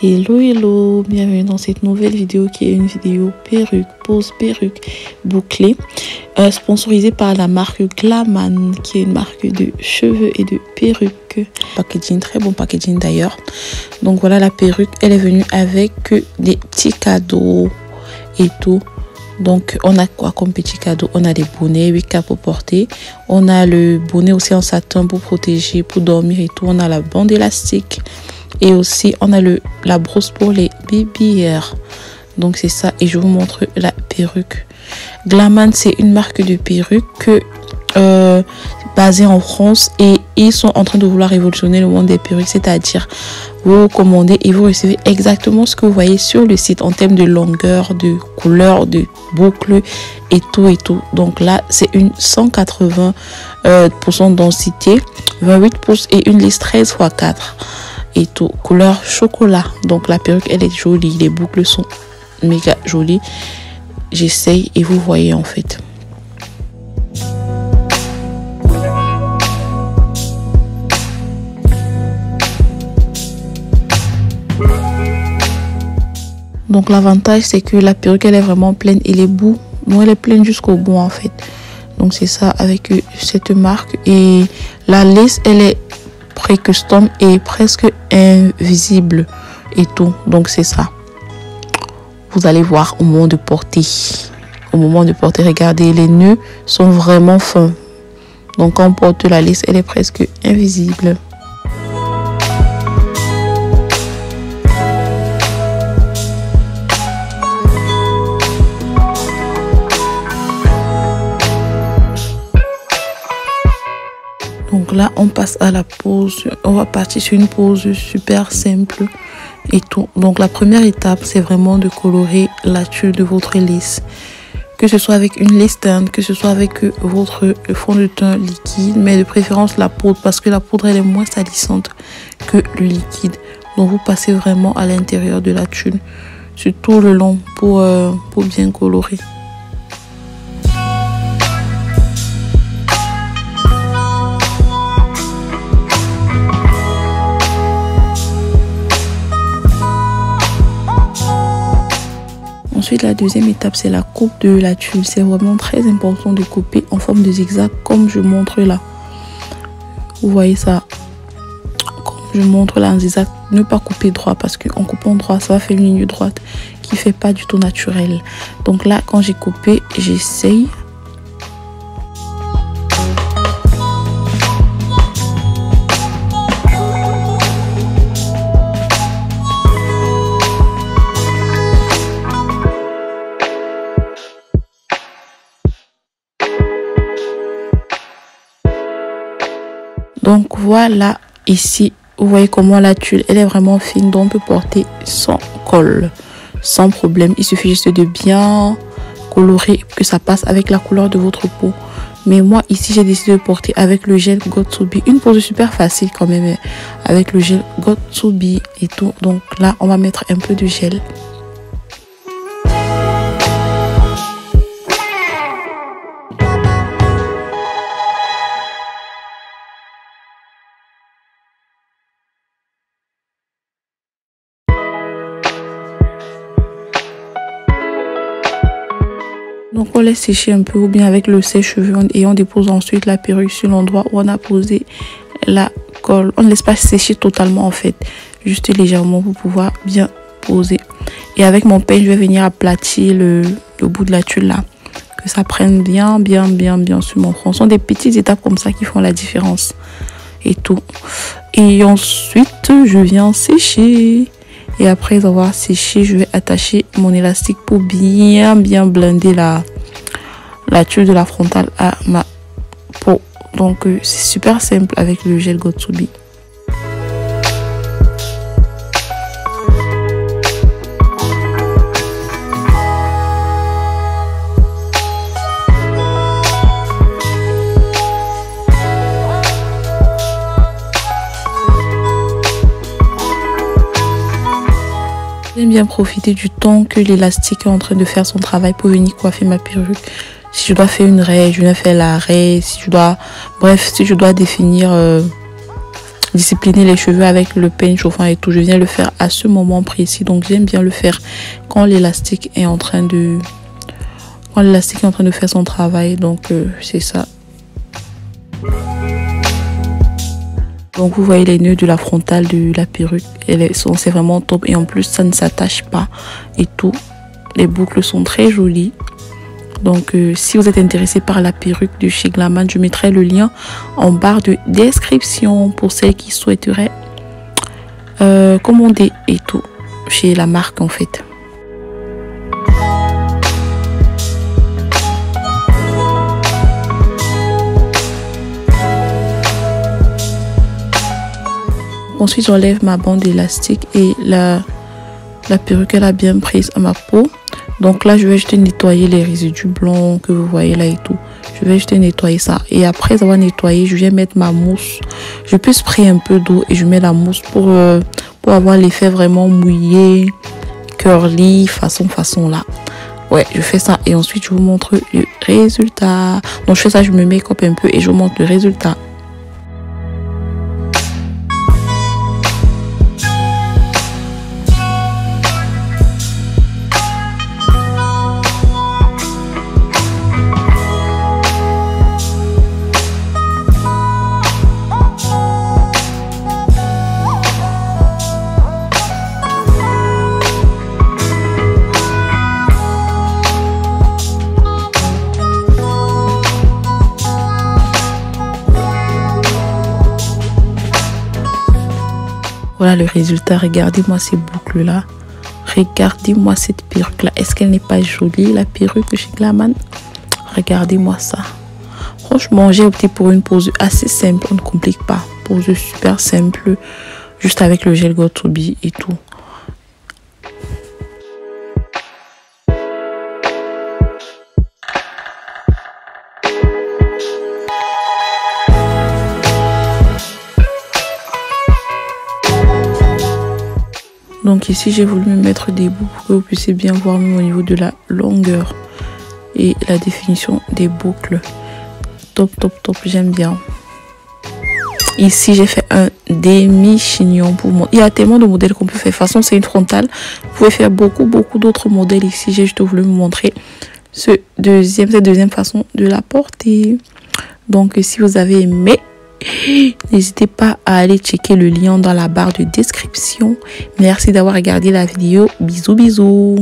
Hello hello, bienvenue dans cette nouvelle vidéo qui est une vidéo perruque, pose perruque bouclée, sponsorisée par la marque Glaman, qui est une marque de cheveux et de perruques. Packaging, très bon packaging d'ailleurs. Donc voilà, la perruque, elle est venue avec des petits cadeaux et tout. Donc on a quoi comme petit cadeau? On a des bonnets 8K pour porter, on a le bonnet aussi en satin pour protéger, pour dormir et tout, on a la bande élastique et aussi on a la brosse pour les baby hair. Donc c'est ça, et je vous montre la perruque. Glaman, c'est une marque de perruque basée en France, et ils sont en train de vouloir révolutionner le monde des perruques, c'est-à-dire vous commandez et vous recevez exactement ce que vous voyez sur le site en termes de longueur, de couleur, de boucle et tout et tout. Donc là c'est une 180% densité, 28 pouces et une lisse 13x4 et tout, couleur chocolat. Donc la perruque elle est jolie, les boucles sont méga jolies. J'essaye et vous voyez en fait. Donc l'avantage c'est que la perruque elle est vraiment pleine et les bouts, bon, elle est pleine jusqu'au bout en fait. Donc c'est ça avec cette marque, et la lace elle est pré-custom et presque invisible et tout. Donc c'est ça. Vous allez voir au moment de porter. Au moment de porter, regardez, les nœuds sont vraiment fins. Donc quand on porte la lace, elle est presque invisible. Donc là, on passe à la pose. On va partir sur une pose super simple et tout. Donc la première étape, c'est vraiment de colorer la tuile de votre lace. Que ce soit avec une lace teinte, que ce soit avec votre fond de teint liquide, mais de préférence la poudre, parce que la poudre elle est moins salissante que le liquide. Donc vous passez vraiment à l'intérieur de la tuile, sur tout le long, pour bien colorer. Ensuite, la deuxième étape, c'est la coupe de la tuile. C'est vraiment très important de couper en forme de zigzag, comme je montre là. Vous voyez ça, comme je montre là en zigzag. Ne pas couper droit, parce qu'en coupant droit, ça va faire une ligne droite qui fait pas du tout naturel. Donc là, quand j'ai coupé, j'essaye. Donc voilà, ici vous voyez comment la tuile elle est vraiment fine, donc on peut porter sans colle, sans problème. Il suffit juste de bien colorer, que ça passe avec la couleur de votre peau. Mais moi ici j'ai décidé de porter avec le gel Got2b, une pose super facile quand même avec le gel Got2b et tout. Donc là on va mettre un peu de gel. Donc on laisse sécher un peu, ou bien avec le sèche-cheveux, et on dépose ensuite la perruque sur l'endroit où on a posé la colle. On ne laisse pas sécher totalement en fait, juste légèrement pour pouvoir bien poser. Et avec mon peigne, je vais venir aplatir le bout de la tuile là, que ça prenne bien sur mon front. Ce sont des petites étapes comme ça qui font la différence et tout. Et ensuite, je viens sécher. Et après avoir séché, je vais attacher mon élastique pour bien blinder la tuile de la frontale à ma peau. Donc c'est super simple avec le gel Got2b. J'aime bien profiter du temps que l'élastique est en train de faire son travail pour venir coiffer ma perruque. Si je dois faire une raie, je viens faire la raie. Si je dois, bref, si je dois définir discipliner les cheveux avec le peigne chauffant et tout. Je viens le faire à ce moment précis. Donc j'aime bien le faire quand l'élastique est en train de faire son travail. Donc c'est ça. Donc vous voyez les nœuds de la frontale de la perruque, c'est vraiment top et en plus ça ne s'attache pas et tout. Les boucles sont très jolies. Donc si vous êtes intéressé par la perruque de chez Glaman, je mettrai le lien en barre de description pour celles qui souhaiteraient commander et tout chez la marque en fait. Ensuite, j'enlève ma bande élastique et la perruque elle a bien prise à ma peau. Donc là, je vais juste nettoyer les résidus blancs que vous voyez là et tout. Je vais juste nettoyer ça. Et après avoir nettoyé, je vais mettre ma mousse. Je peux sprayer un peu d'eau et je mets la mousse pour avoir l'effet vraiment mouillé, curly, façon là. Ouais, je fais ça et ensuite je vous montre le résultat. Donc je fais ça, je me make up un peu et je vous montre le résultat. Voilà le résultat. Regardez-moi ces boucles là. Regardez-moi cette perruque là. Est-ce qu'elle n'est pas jolie, la perruque de chez Glaman? Regardez-moi ça. Franchement, j'ai opté pour une pose assez simple. On ne complique pas. Pose super simple. Juste avec le gel Got To Be et tout. Donc ici, j'ai voulu me mettre des boucles pour que vous puissiez bien voir même au niveau de la longueur et la définition des boucles. Top, j'aime bien. Ici, j'ai fait un demi-chignon pour moi. Il y a tellement de modèles qu'on peut faire. De toute façon, c'est une frontale. Vous pouvez faire beaucoup d'autres modèles ici. J'ai juste voulu vous montrer cette deuxième façon de la porter. Donc, si vous avez aimé, n'hésitez pas à aller checker le lien dans la barre de description. Merci d'avoir regardé la vidéo. Bisous.